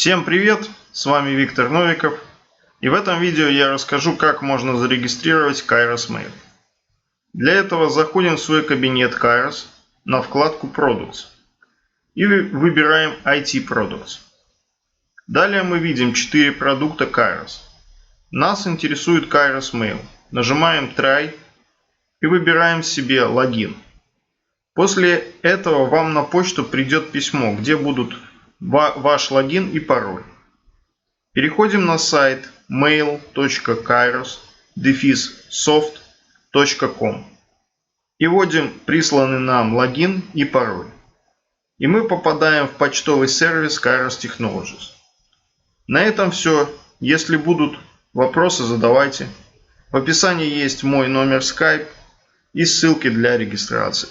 Всем привет! С вами Виктор Новиков. И в этом видео я расскажу, как можно зарегистрировать Kairos Mail. Для этого заходим в свой кабинет Kairos на вкладку Products и выбираем IT Products. Далее мы видим 4 продукта Kairos. Нас интересует Kairos Mail. Нажимаем Try и выбираем себе логин. После этого вам на почту придет письмо, где будут ваш логин и пароль. Переходим на сайт mail.kairos-soft.com и вводим присланный нам логин и пароль. И мы попадаем в почтовый сервис Kairos Technologies. На этом все. Если будут вопросы, задавайте. В описании есть мой номер Skype и ссылки для регистрации.